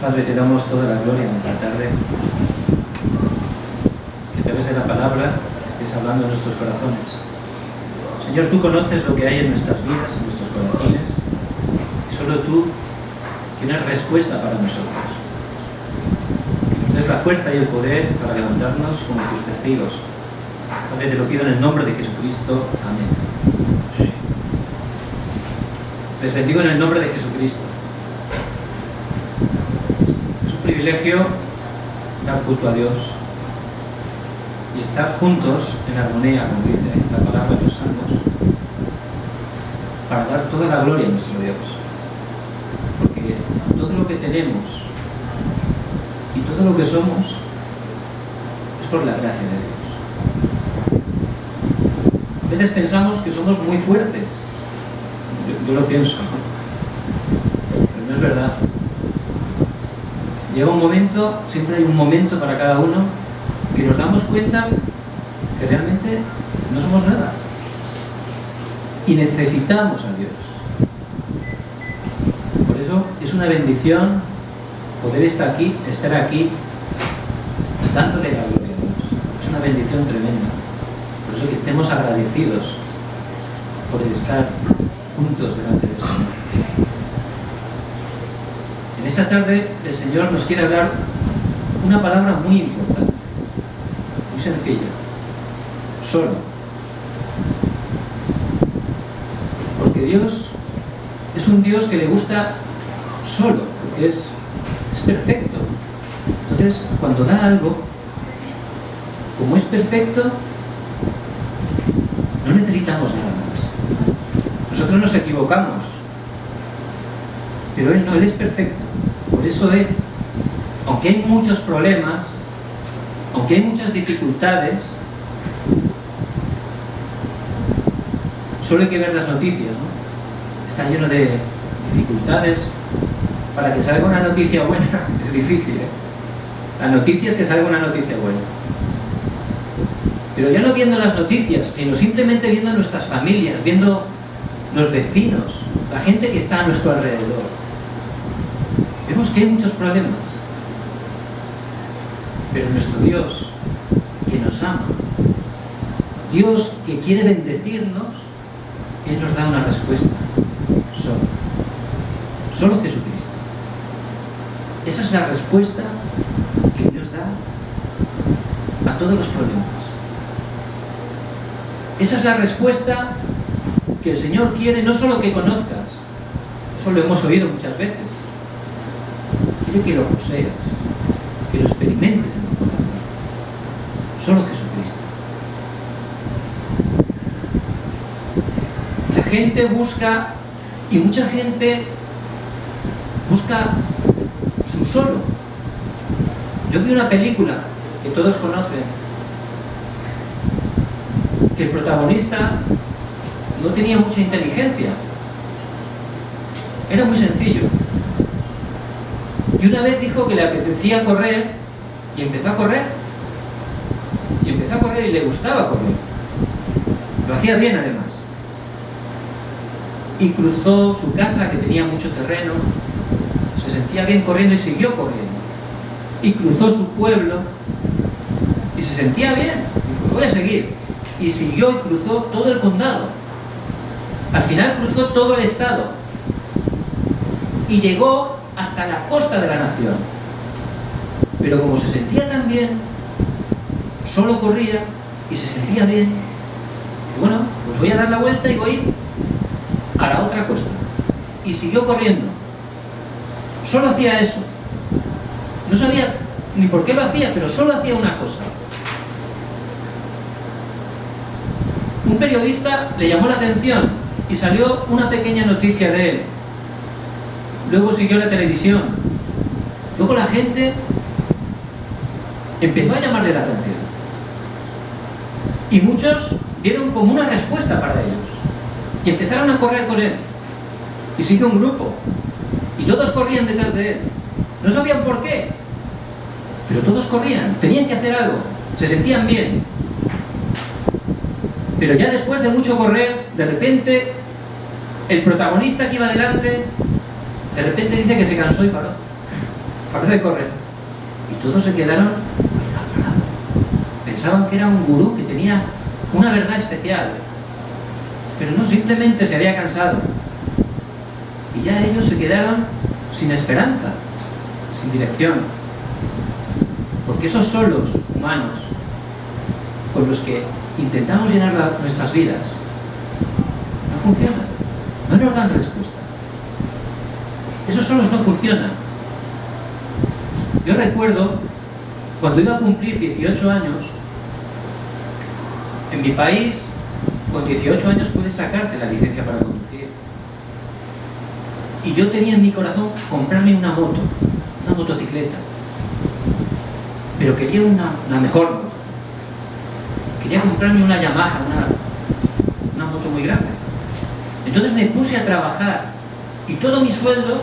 Padre, te damos toda la gloria en esta tarde, que a través de la palabra estés hablando en nuestros corazones. Señor, tú conoces lo que hay en nuestras vidas, en nuestros corazones, y solo tú tienes respuesta para nosotros. Que nos des la fuerza y el poder para levantarnos como tus testigos. Padre, te lo pido en el nombre de Jesucristo. Amén. Les bendigo en el nombre de Jesucristo. Es un privilegio dar culto a Dios y estar juntos en armonía, como dice la palabra de los Salmos, para dar toda la gloria a nuestro Dios. Porque todo lo que tenemos y todo lo que somos es por la gracia de Dios. A veces pensamos que somos muy fuertes. Yo lo pienso, pero no es verdad. Llega un momento, siempre hay un momento para cada uno, que nos damos cuenta que realmente no somos nada y necesitamos a Dios. Por eso es una bendición poder estar aquí dándole la gloria a Dios. Es una bendición tremenda. Por eso que estemos agradecidos por estar juntos delante del Señor. En esta tarde el Señor nos quiere hablar una palabra muy importante, muy sencilla: solo. Porque Dios es un Dios que le gusta solo, porque es perfecto. Entonces, cuando da algo, como es perfecto, no necesitamos nada más. Nosotros nos equivocamos, pero Él no, Él es perfecto. Por eso Él, aunque hay muchos problemas, aunque hay muchas dificultades, solo hay que ver las noticias, ¿no? Está lleno de dificultades. Para que salga una noticia buena es difícil, ¿eh? La noticia es que salga una noticia buena. Pero ya no viendo las noticias, sino simplemente viendo nuestras familias, viendo los vecinos, la gente que está a nuestro alrededor, vemos que hay muchos problemas. Pero nuestro Dios, que nos ama, Dios que quiere bendecirnos, Él nos da una respuesta: solo Jesucristo. Esa es la respuesta que Dios da a todos los problemas. Esa es la respuesta que el Señor quiere no solo que conozcas, eso lo hemos oído muchas veces, quiere que lo poseas, que lo experimentes en tu corazón. Solo Jesucristo. La gente busca, y mucha gente busca su solo. Yo vi una película que todos conocen, que el protagonista no tenía mucha inteligencia, era muy sencillo, y una vez dijo que le apetecía correr y empezó a correr y le gustaba correr, lo hacía bien además, y cruzó su casa, que tenía mucho terreno, se sentía bien corriendo y siguió corriendo, y cruzó su pueblo y se sentía bien, dijo: voy a seguir, y siguió y cruzó todo el condado, al final cruzó todo el estado y llegó hasta la costa de la nación. Pero como se sentía tan bien, solo corría y se sentía bien, y bueno, pues voy a dar la vuelta y voy a la otra costa, y siguió corriendo. Solo hacía eso. No sabía ni por qué lo hacía, pero solo hacía una cosa. Un periodista le llamó la atención y salió una pequeña noticia de él. Luego siguió la televisión. Luego la gente empezó a llamarle la atención. Y muchos vieron como una respuesta para ellos. Y empezaron a correr con él. Y se hizo un grupo. Y todos corrían detrás de él. No sabían por qué, pero todos corrían, tenían que hacer algo, se sentían bien. Pero ya después de mucho correr, de repente, el protagonista que iba delante, de repente dice que se cansó y paró. paró de correr. Y todos se quedaron parados. Pensaban que era un gurú, que tenía una verdad especial. Pero no, simplemente se había cansado. Y ya ellos se quedaron sin esperanza, sin dirección. Porque esos solos humanos con los que intentamos llenar nuestras vidas no funcionan, no nos dan respuesta. Esos solos no funcionan. Yo recuerdo cuando iba a cumplir 18 años, en mi país, con 18 años puedes sacarte la licencia para conducir. Y yo tenía en mi corazón comprarme una moto, una motocicleta. Pero quería una mejor moto. Quería comprarme una Yamaha, una moto muy grande. Entonces me puse a trabajar y todo mi sueldo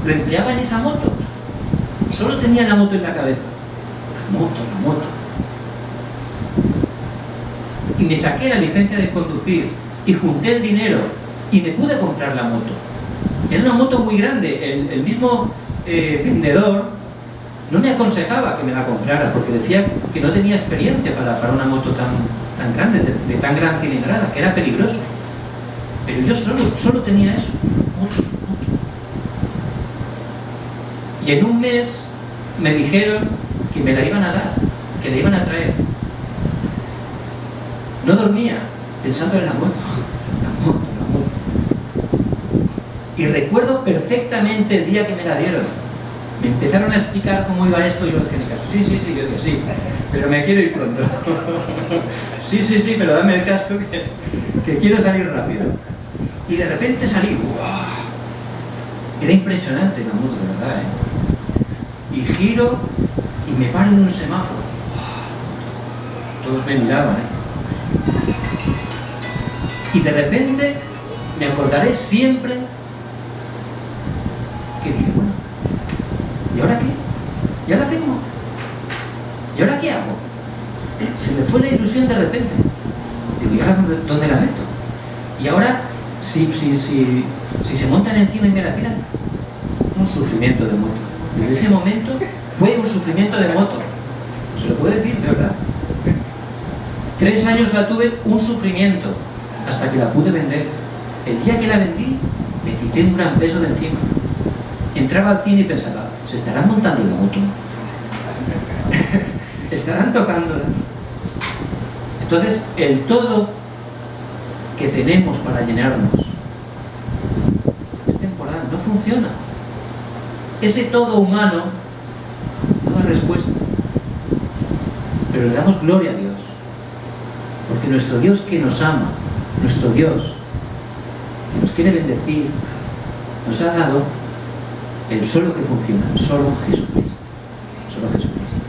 lo empleaba en esa moto. Solo tenía la moto en la cabeza. La moto. Y me saqué la licencia de conducir y junté el dinero y me pude comprar la moto. Era una moto muy grande. El mismo vendedor no me aconsejaba que me la comprara porque decía que no tenía experiencia para una moto tan grande, de tan gran cilindrada, que era peligroso. Pero yo solo tenía eso. Moto. Y en un mes me dijeron que me la iban a dar, que la iban a traer. No dormía pensando en la moto. Y recuerdo perfectamente el día que me la dieron. Me empezaron a explicar cómo iba esto y yo decía, sí, yo decía, sí, pero me quiero ir pronto. sí, pero dame el casco que quiero salir rápido. Y de repente salí, ¡wow! Era impresionante la moto, de verdad, ¿eh? Y giro y me paro en un semáforo. ¡Wow! Todos me miraban, ¿eh? Y de repente me acordaré siempre que dije, bueno, ¿y ahora qué? ¿Ya la tengo? ¿Y ahora qué hago? Se me fue la ilusión de repente. Digo, ¿y ahora dónde la meto? Y ahora, si se montan encima y me la tiran, un sufrimiento de moto. Desde ese momento fue un sufrimiento de moto. Se lo puedo decir, de verdad. 3 años la tuve, un sufrimiento, hasta que la pude vender. El día que la vendí, me quité un gran peso de encima. Entraba al cine y pensaba, ¿se estarán montando en la moto? ¿Estarán tocándola? Entonces, el todo que tenemos para llenarnos es temporal, no funciona. Ese todo humano no da respuesta. Pero le damos gloria a Dios. Porque nuestro Dios que nos ama, nuestro Dios que nos quiere bendecir, nos ha dado el solo que funciona, solo Jesucristo. Solo Jesucristo.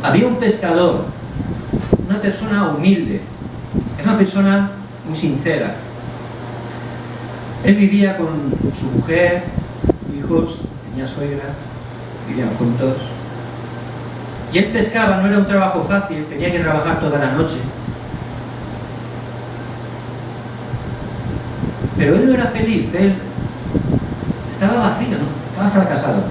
Había un pescador, una persona humilde, es una persona muy sincera. Él vivía con su mujer, hijos, tenía suegra, vivían juntos. Y él pescaba, no era un trabajo fácil, tenía que trabajar toda la noche. Pero él no era feliz, él estaba vacío, ¿no? Estaba fracasado.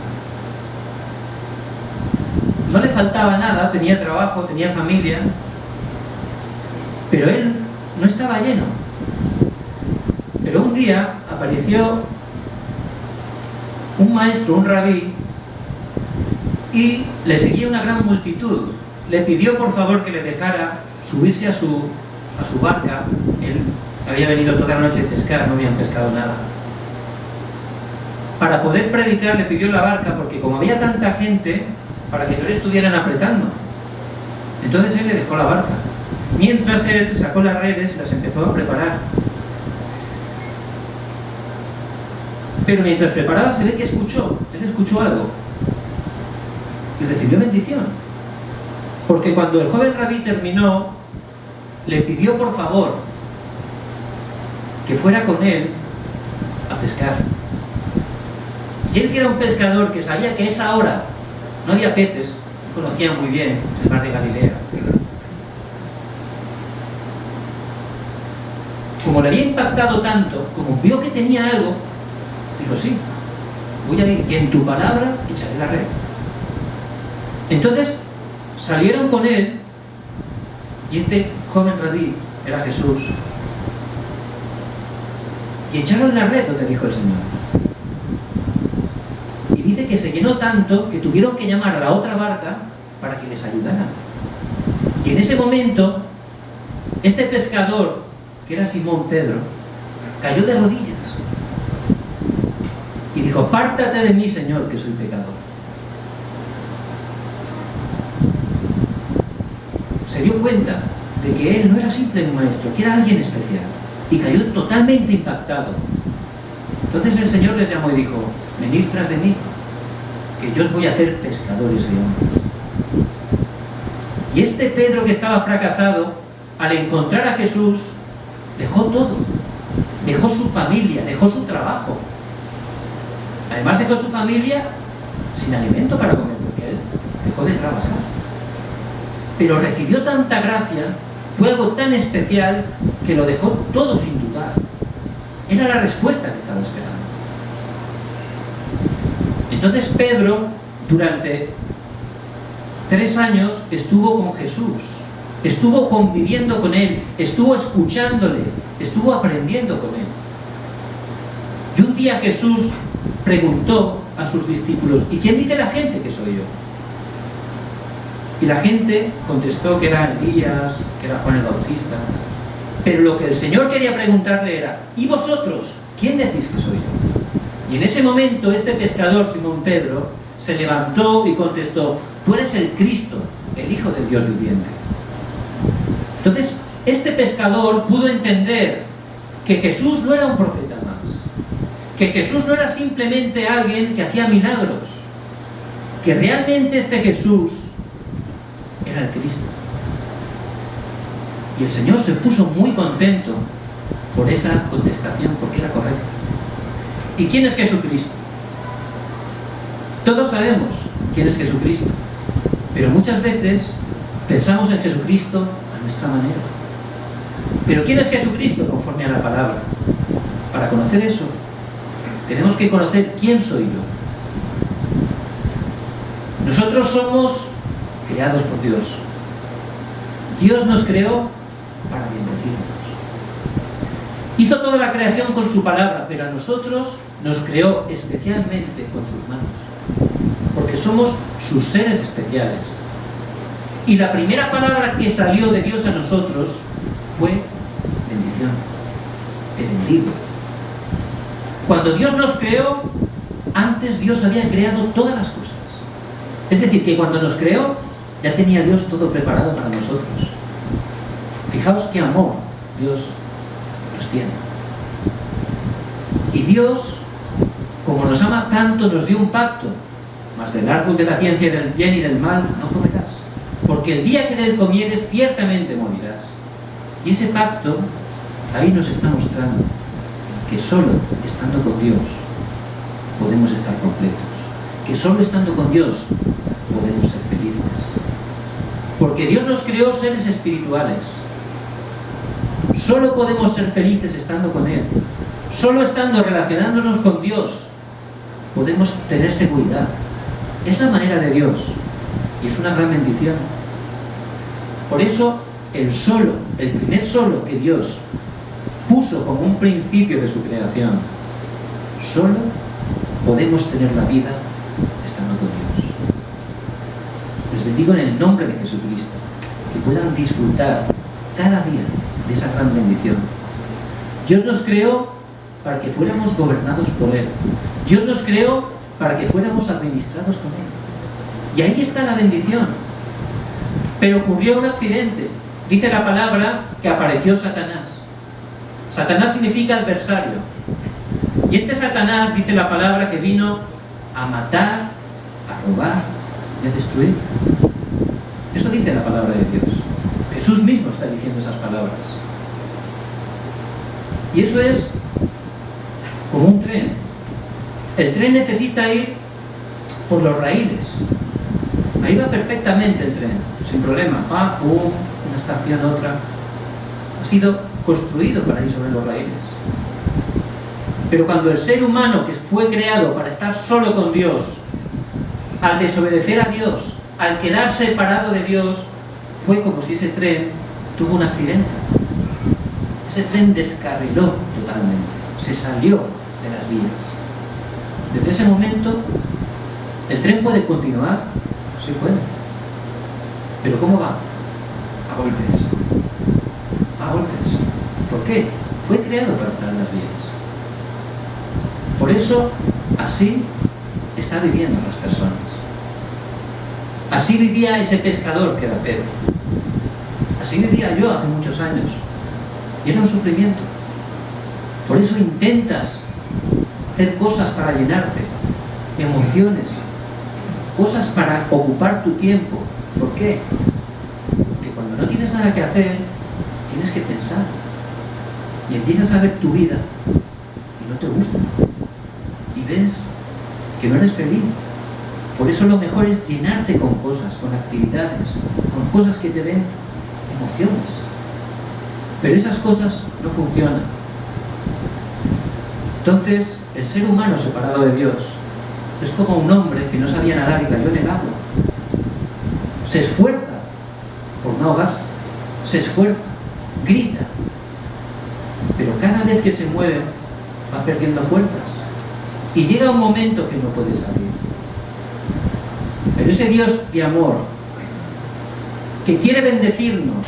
No le faltaba nada, tenía trabajo, tenía familia, pero él no estaba lleno. Pero un día apareció un maestro, un rabí, y le seguía una gran multitud. Le pidió por favor que le dejara subirse a su barca. Él había venido toda la noche a pescar, no habían pescado nada. Para poder predicar le pidió la barca, porque como había tanta gente, para que no le estuvieran apretando. Entonces él le dejó la barca. Mientras él sacó las redes y las empezó a preparar. Pero mientras preparaba se ve que escuchó. Él escuchó algo. Y recibió bendición. Porque cuando el joven rabí terminó, le pidió por favor que fuera con él a pescar. Y él, que era un pescador que sabía que a esa hora no había peces, conocía muy bien el mar de Galilea. Como le había impactado tanto, como vio que tenía algo, dijo sí, voy a ir y en tu palabra echaré la red. Entonces salieron con él, y este joven rabí era Jesús, y echaron la red donde dijo el Señor. Y dice que se llenó tanto que tuvieron que llamar a la otra barca para que les ayudaran. Y en ese momento, este pescador, que era Simón Pedro, cayó de rodillas y dijo: apártate de mí, Señor, que soy pecador. Se dio cuenta de que él no era simple maestro, que era alguien especial, y cayó totalmente impactado. Entonces el Señor les llamó y dijo: venid tras de mí, que yo os voy a hacer pescadores de hombres. Y este Pedro, que estaba fracasado, al encontrar a Jesús, dejó todo. Dejó su familia, dejó su trabajo. Además dejó su familia sin alimento para comer, porque él dejó de trabajar. Pero recibió tanta gracia, fue algo tan especial, que lo dejó todo sin dudar. Era la respuesta que estaba esperando. Entonces Pedro, durante 3 años, estuvo con Jesús, estuvo conviviendo con él, estuvo escuchándole, estuvo aprendiendo con él. Y un día Jesús preguntó a sus discípulos: ¿y quién dice la gente que soy yo? Y la gente contestó que era Elías, que era Juan el Bautista. Pero lo que el Señor quería preguntarle era: ¿y vosotros? ¿Quién decís que soy yo? Y en ese momento este pescador, Simón Pedro, se levantó y contestó: tú eres el Cristo, el Hijo de Dios viviente. Entonces, este pescador pudo entender que Jesús no era un profeta más, que Jesús no era simplemente alguien que hacía milagros, que realmente este Jesús era el Cristo. Y el Señor se puso muy contento por esa contestación, porque era correcta. ¿Y quién es Jesucristo? Todos sabemos quién es Jesucristo, pero muchas veces pensamos en Jesucristo a nuestra manera. Pero ¿quién es Jesucristo conforme a la palabra? Para conocer eso, tenemos que conocer quién soy yo. Nosotros somos creados por Dios. Dios nos creó para bendecirnos. Hizo toda la creación con su palabra, pero a nosotros nos creó especialmente con sus manos, porque somos sus seres especiales. Y la primera palabra que salió de Dios a nosotros fue bendición. Te bendigo. Cuando Dios nos creó, antes Dios había creado todas las cosas. Es decir, que cuando nos creó, ya tenía Dios todo preparado para nosotros. Fijaos qué amor Dios nos tiene. Y Dios, como nos ama tanto, nos dio un pacto: mas del árbol de la ciencia del bien y del mal no comerás, porque el día que de él comieres ciertamente morirás. Y ese pacto ahí nos está mostrando que solo estando con Dios podemos estar completos, que solo estando con Dios podemos ser felices, porque Dios nos creó seres espirituales. Solo podemos ser felices estando con Él. Solo estando relacionándonos con Dios podemos tener seguridad. Es la manera de Dios y es una gran bendición. Por eso el primer solo que Dios puso como un principio de su creación, solo podemos tener la vida estando con Dios. Les bendigo en el nombre de Jesucristo, que puedan disfrutar cada día de esa gran bendición. Dios nos creó para que fuéramos gobernados por Él. Dios nos creó para que fuéramos administrados con Él. Y ahí está la bendición. Pero ocurrió un accidente. Dice la palabra que apareció Satanás. Satanás significa adversario. Y este Satanás, dice la palabra, que vino a matar, a robar y a destruir. Eso dice la palabra de Dios. Jesús mismo está diciendo esas palabras. Y eso es como un tren. El tren necesita ir por los raíles. Ahí va perfectamente el tren, sin problema. Va, pum, una estación, otra. Ha sido construido para ir sobre los raíles. Pero cuando el ser humano, que fue creado para estar solo con Dios, al desobedecer a Dios, al quedar separado de Dios, fue como si ese tren tuvo un accidente. Ese tren descarriló totalmente, se salió de las vías. Desde ese momento, ¿el tren puede continuar? Sí puede. ¿Pero cómo va? A golpes. A golpes. ¿Por qué? Fue creado para estar en las vías. Por eso, así está viviendo las personas. Así vivía ese pescador que era Pedro. Así vivía yo hace muchos años. Y era un sufrimiento. Por eso intentas hacer cosas para llenarte, emociones, cosas para ocupar tu tiempo. ¿Por qué? Porque cuando no tienes nada que hacer, tienes que pensar. Y empiezas a ver tu vida y no te gusta. Y ves que no eres feliz. Por eso lo mejor es llenarte con cosas, con actividades, con cosas que te den emociones. Pero esas cosas no funcionan. Entonces, el ser humano separado de Dios es como un hombre que no sabía nadar y cayó en el agua. Se esfuerza por no ahogarse, se esfuerza, grita, pero cada vez que se mueve va perdiendo fuerzas y llega un momento que no puede salir. Pero ese Dios de amor que quiere bendecirnos,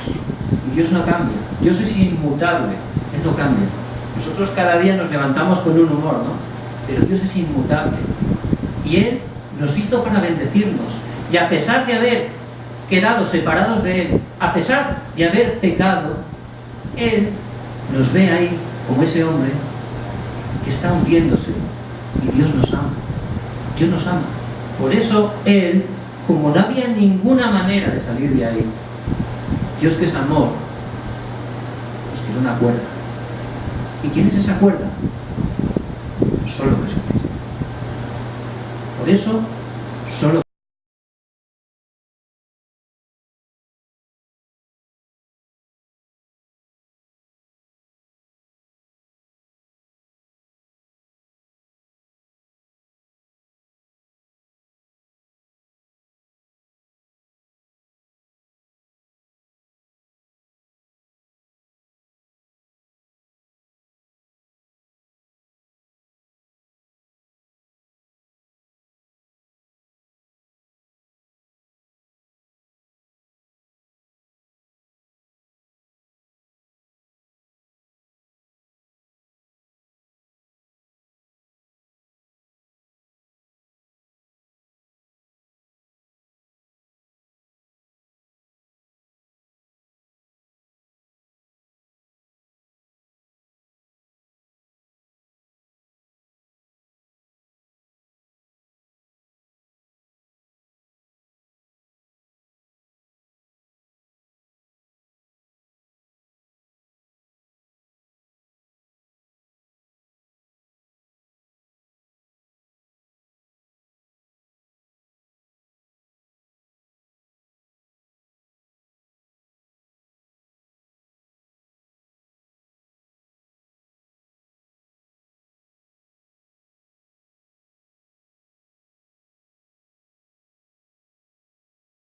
y Dios no cambia, Dios es inmutable, Él no cambia. Nosotros cada día nos levantamos con un humor, ¿no? Pero Dios es inmutable y Él nos hizo para bendecirnos, y a pesar de haber quedado separados de Él, a pesar de haber pecado, Él nos ve ahí como ese hombre que está hundiéndose, y Dios nos ama. Dios nos ama. Por eso Él, como no había ninguna manera de salir de ahí, Dios, que es amor, nos tiró una cuerda. ¿Y quién es esa cuerda? Solo Jesucristo. Por eso, solo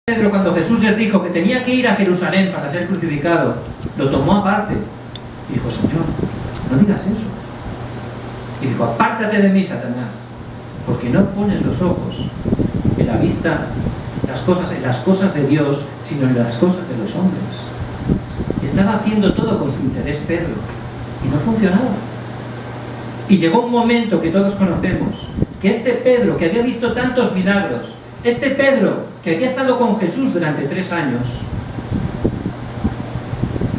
Pedro, cuando Jesús les dijo que tenía que ir a Jerusalén para ser crucificado, lo tomó aparte. Dijo: Señor, no digas eso. Y dijo: apártate de mí, Satanás, porque no pones los ojos en la vista, en las cosas de Dios, sino en las cosas de los hombres. Estaba haciendo todo con su interés Pedro, y no funcionaba. Y llegó un momento que todos conocemos, que este Pedro, que había visto tantos milagros, este Pedro, que había estado con Jesús durante 3 años,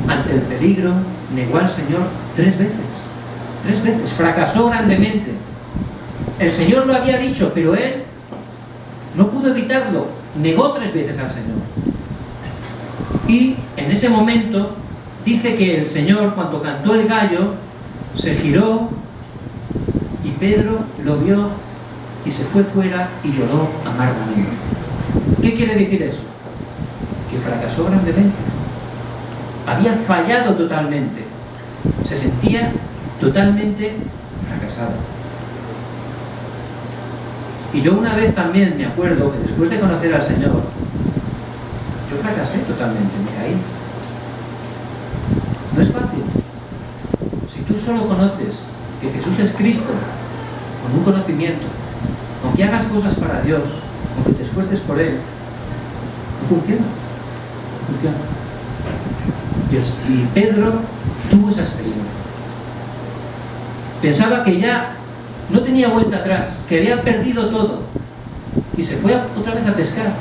ante el peligro, negó al Señor 3 veces. 3 veces, fracasó grandemente. El Señor lo había dicho, pero él no pudo evitarlo, negó 3 veces al Señor. Y en ese momento dice que el Señor, cuando cantó el gallo, se giró y Pedro lo vio y se fue fuera y lloró amargamente. ¿Qué quiere decir eso? Que fracasó grandemente. Había fallado totalmente. Se sentía totalmente fracasado. Y yo una vez también me acuerdo que después de conocer al Señor, yo fracasé totalmente, me caí. No es fácil. Si tú solo conoces que Jesús es Cristo, con un conocimiento, aunque hagas cosas para Dios, aunque te esfuerces por Él, no funciona. No funciona. Y Pedro tuvo esa experiencia. Pensaba que ya no tenía vuelta atrás, que había perdido todo, y se fue otra vez a pescar.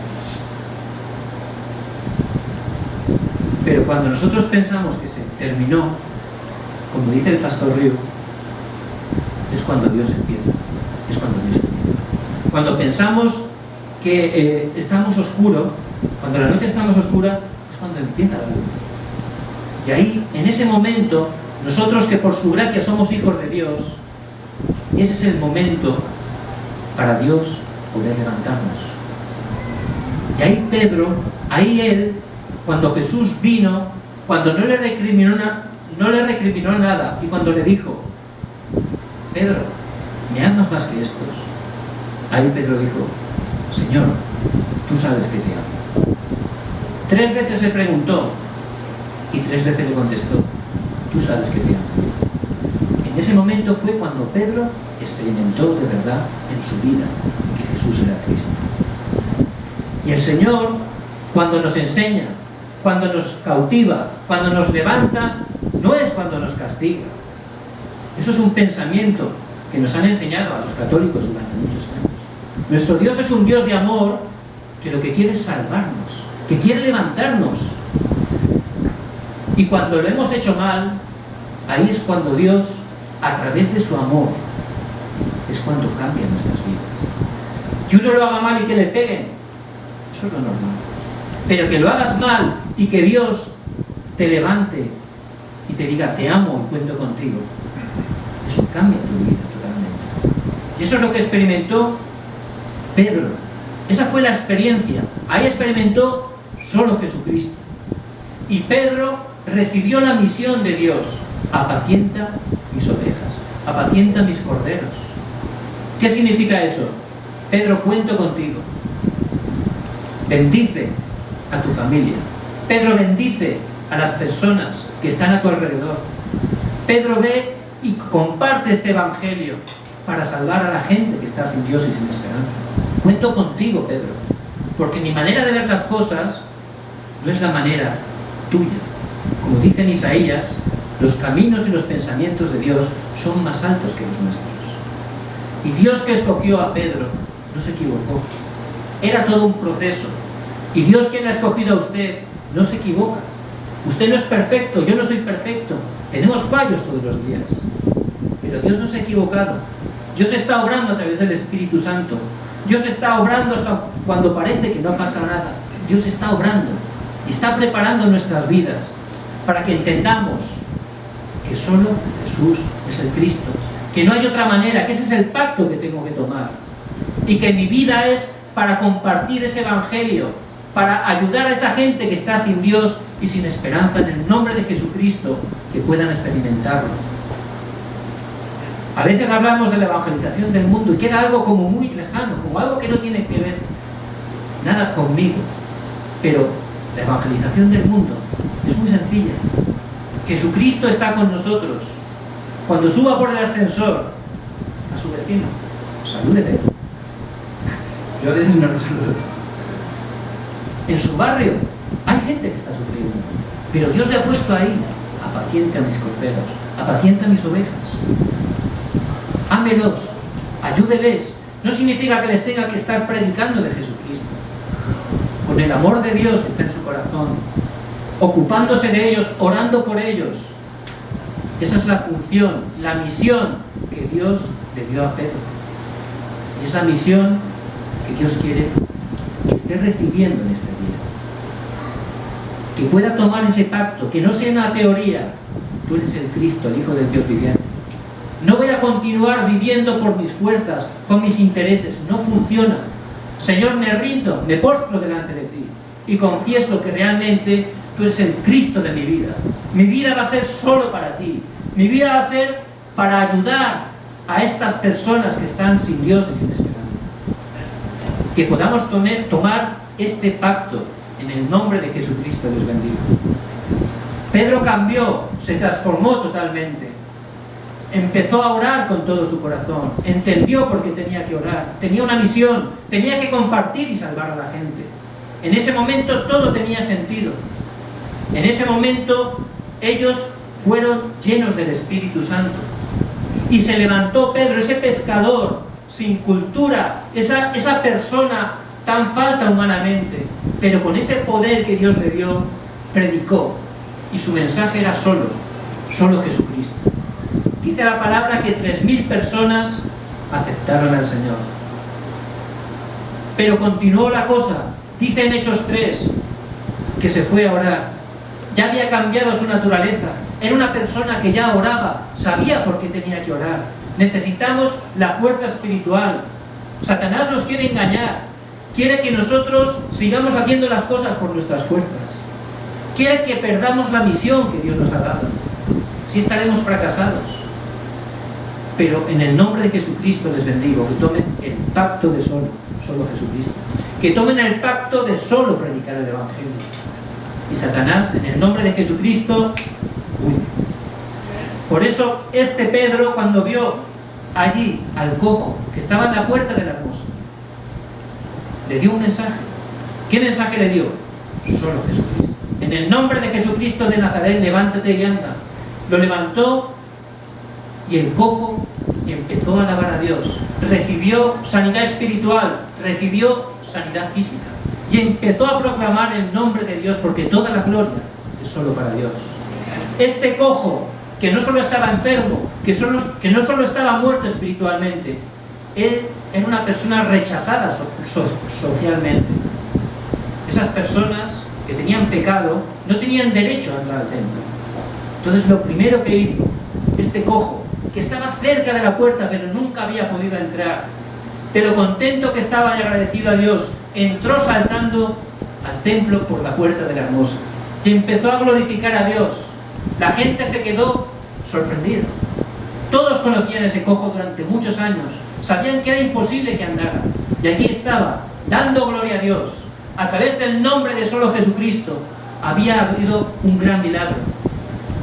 Pero cuando nosotros pensamos que se terminó, como dice el pastor Río, es cuando Dios empieza. Es cuando Dios empieza. Cuando pensamos que estamos oscuros, cuando la noche estamos oscura, es cuando empieza la luz. Y ahí, en ese momento, nosotros que por su gracia somos hijos de Dios, ese es el momento para Dios poder levantarnos. Y ahí Pedro, ahí él, cuando Jesús vino, cuando no le recriminó nada, y cuando le dijo, Pedro, ¿me amas más que estos? Ahí Pedro dijo, Señor, tú sabes que te amo. 3 veces le preguntó, y 3 veces le contestó, tú sabes que te amo. En ese momento fue cuando Pedro experimentó de verdad en su vida que Jesús era Cristo. Y el Señor, cuando nos enseña, cuando nos cautiva, cuando nos levanta, no es cuando nos castiga. Eso es un pensamiento que nos han enseñado a los católicos durante muchos años. Nuestro Dios es un Dios de amor que lo que quiere es salvarnos, que quiere levantarnos. Y cuando lo hemos hecho mal, ahí es cuando Dios, a través de su amor, es cuando cambia nuestras vidas. Que uno lo haga mal y que le peguen, eso es lo normal. Pero que lo hagas mal y que Dios te levante y te diga, te amo y cuento contigo, eso cambia tu vida totalmente. Y eso es lo que experimentó Pedro. Esa fue la experiencia. Ahí experimentó solo Jesucristo. Y Pedro recibió la misión de Dios: apacienta mis ovejas, apacienta mis corderos. ¿Qué significa eso? Pedro, cuento contigo. Bendice a tu familia. Pedro, bendice a las personas que están a tu alrededor. Pedro, ve y comparte este evangelio para salvar a la gente que está sin Dios y sin esperanza. Cuento contigo, Pedro, porque mi manera de ver las cosas no es la manera tuya. Como dice en Isaías, los caminos y los pensamientos de Dios son más altos que los nuestros. Y Dios, que escogió a Pedro, no se equivocó. Era todo un proceso. Y Dios, quien ha escogido a usted, no se equivoca. Usted no es perfecto, yo no soy perfecto. Tenemos fallos todos los días. Pero Dios no se ha equivocado. Dios está obrando a través del Espíritu Santo. Dios está obrando hasta cuando parece que no pasa nada. Dios está obrando y está preparando nuestras vidas para que entendamos que solo Jesús es el Cristo, que no hay otra manera, que ese es el pacto que tengo que tomar, y que mi vida es para compartir ese evangelio, para ayudar a esa gente que está sin Dios y sin esperanza, en el nombre de Jesucristo, que puedan experimentarlo. A veces hablamos de la evangelización del mundo y queda algo como muy lejano, como algo que no tiene que ver nada conmigo. Pero la evangelización del mundo es muy sencilla. Jesucristo está con nosotros. Cuando suba por el ascensor a su vecino, salúdele. Yo a veces no lo saludo. En su barrio hay gente que está sufriendo, pero Dios le ha puesto ahí: apacienta a mis corderos, apacienta a mis ovejas. Ámelos, ayúdeles. No significa que les tenga que estar predicando de Jesucristo. Con el amor de Dios que está en su corazón, ocupándose de ellos, orando por ellos. Esa es la función, la misión que Dios le dio a Pedro. Y es la misión que Dios quiere que esté recibiendo en este día. Que pueda tomar ese pacto, que no sea una teoría. Tú eres el Cristo, el Hijo del Dios viviente. No voy a continuar viviendo por mis fuerzas, con mis intereses. No funciona. Señor, me rindo, me postro delante de ti y confieso que realmente tú eres el Cristo de mi vida. Mi vida va a ser solo para ti. Mi vida va a ser para ayudar a estas personas que están sin Dios y sin esperanza. Que podamos tomar este pacto en el nombre de Jesucristo. Dios bendiga. Pedro cambió, se transformó totalmente. Empezó a orar con todo su corazón. Entendió por qué tenía que orar. Tenía una misión. Tenía que compartir y salvar a la gente. En ese momento todo tenía sentido. En ese momento ellos fueron llenos del Espíritu Santo. Y se levantó Pedro, ese pescador sin cultura, esa persona tan falta humanamente, pero con ese poder que Dios le dio, predicó. Y su mensaje era solo Jesucristo. Dice la palabra que 3000 personas aceptaron al Señor. Pero continuó la cosa. Dice en Hechos 3 que se fue a orar. Ya había cambiado su naturaleza. Era una persona que ya oraba, sabía por qué tenía que orar. Necesitamos la fuerza espiritual. Satanás nos quiere engañar. Quiere que nosotros sigamos haciendo las cosas por nuestras fuerzas. Quiere que perdamos la misión que Dios nos ha dado. Así estaremos fracasados. Pero en el nombre de Jesucristo les bendigo, que tomen el pacto de solo Jesucristo. Que tomen el pacto de solo predicar el Evangelio. Y Satanás, en el nombre de Jesucristo, huye. Por eso este Pedro, cuando vio allí al cojo que estaba en la puerta de la hermosa, le dio un mensaje. ¿Qué mensaje le dio? Solo Jesucristo. En el nombre de Jesucristo de Nazaret, levántate y anda. Lo levantó y el cojo empezó a alabar a Dios. Recibió sanidad espiritual, recibió sanidad física. Y empezó a proclamar el nombre de Dios, porque toda la gloria es solo para Dios. Este cojo, que no solo estaba enfermo, que no solo estaba muerto espiritualmente, él era una persona rechazada socialmente. Esas personas que tenían pecado no tenían derecho a entrar al templo. Entonces lo primero que hizo este cojo, que estaba cerca de la puerta pero nunca había podido entrar, de lo contento que estaba y agradecido a Dios, entró saltando al templo por la puerta de la hermosa y empezó a glorificar a Dios. La gente se quedó sorprendida. Todos conocían a ese cojo durante muchos años, sabían que era imposible que andara, y allí estaba, dando gloria a Dios. A través del nombre de solo Jesucristo había habido un gran milagro.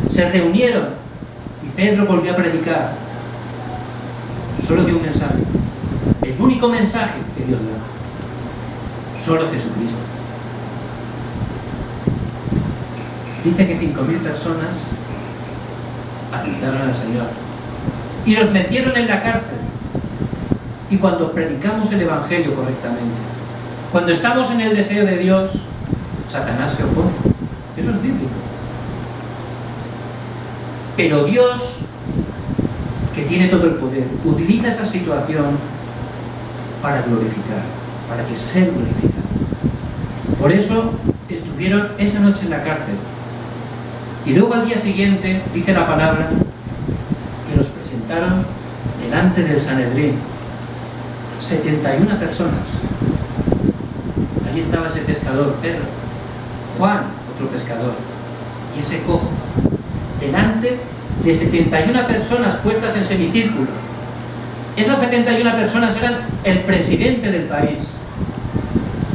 Se reunieron y Pedro volvió a predicar. Solo dio un mensaje, el único mensaje que Dios da: solo Jesucristo. Dice que 5000 personas aceptaron al Señor y los metieron en la cárcel. Y cuando predicamos el Evangelio correctamente, cuando estamos en el deseo de Dios, Satanás se opone. Eso es bíblico. Pero Dios, que tiene todo el poder, utiliza esa situación para glorificar, para que sea glorificado. Por eso estuvieron esa noche en la cárcel. Y luego al día siguiente, dice la palabra, que los presentaron delante del Sanedrín. 71 personas. Allí estaba ese pescador, Pedro, Juan, otro pescador, y ese cojo, delante de 71 personas puestas en semicírculo. Esas 71 personas eran el presidente del país,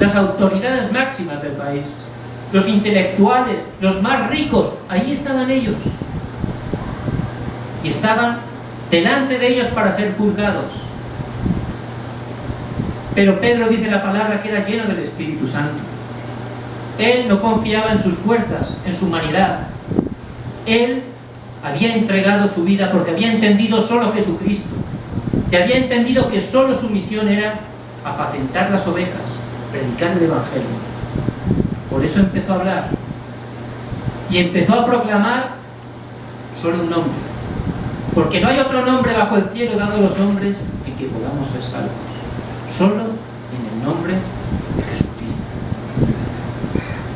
las autoridades máximas del país, los intelectuales, los más ricos, allí estaban ellos. Y estaban delante de ellos para ser juzgados. Pero Pedro, dice la palabra, que era lleno del Espíritu Santo. Él no confiaba en sus fuerzas, en su humanidad. Él había entregado su vida porque había entendido solo Jesucristo. Que había entendido que solo su misión era apacentar las ovejas, predicar el Evangelio. Por eso empezó a hablar. Y empezó a proclamar solo un nombre. Porque no hay otro nombre bajo el cielo dado a los hombres en que podamos ser salvos. Solo en el nombre de Jesucristo.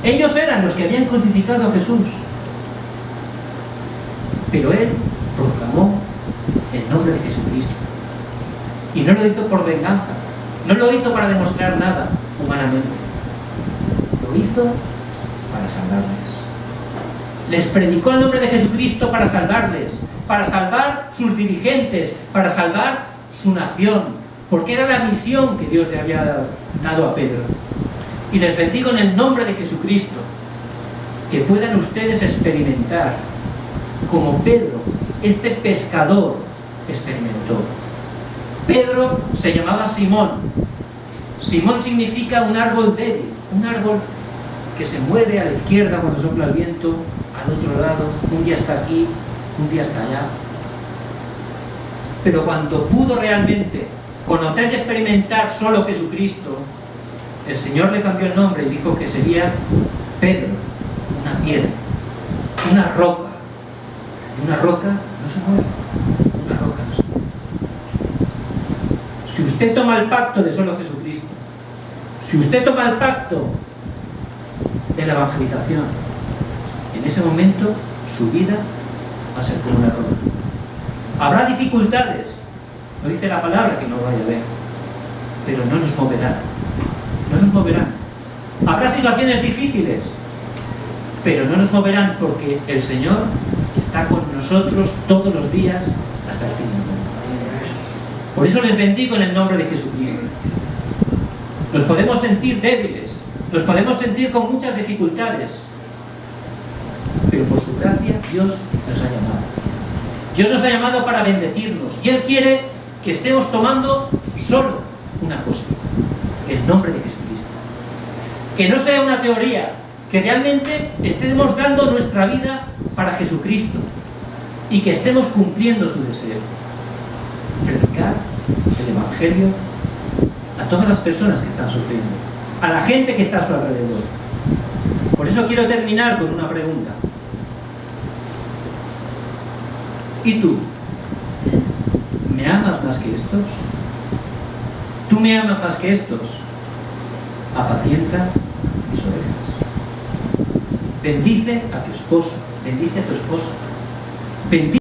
Ellos eran los que habían crucificado a Jesús. Pero Él proclamó el nombre de Jesucristo. Y no lo hizo por venganza. No lo hizo para demostrar nada humanamente. Lo hizo para salvarles. Les predicó el nombre de Jesucristo para salvarles. para salvar sus dirigentes, para salvar su nación, porque era la misión que Dios le había dado a Pedro. Y les bendigo en el nombre de Jesucristo, que puedan ustedes experimentar como Pedro, este pescador, experimentó. Pedro se llamaba Simón. Simón significa un árbol débil, un árbol que se mueve a la izquierda cuando sopla el viento, al otro lado, un día está aquí, un día está allá. Pero cuando pudo realmente conocer y experimentar solo Jesucristo, el Señor le cambió el nombre y dijo que sería Pedro, una piedra, una roca. Y una roca no se mueve, una roca no se mueve. Si usted toma el pacto de solo Jesucristo, si usted toma el pacto de la evangelización, en ese momento su vida va a ser como una roca. Habrá dificultades, no dice la palabra que no vaya a haber, pero no nos moverán, no nos moverán. Habrá situaciones difíciles, pero no nos moverán porque el Señor está con nosotros todos los días hasta el fin del mundo. Por eso les bendigo en el nombre de Jesucristo. Nos podemos sentir débiles, nos podemos sentir con muchas dificultades, pero por su gracia Dios nos ha llamado. Dios nos ha llamado para bendecirnos y Él quiere que estemos tomando solo una cosa, el nombre de Jesucristo. Que no sea una teoría, que realmente estemos dando nuestra vida para Jesucristo y que estemos cumpliendo su deseo. Predicar el Evangelio a todas las personas que están sufriendo, a la gente que está a su alrededor. Por eso quiero terminar con una pregunta. ¿Y tú? ¿Me amas más que estos? ¿Tú me amas más que estos? Apacienta mis ovejas. Bendice a tu esposo, bendice a tu esposa. Bendice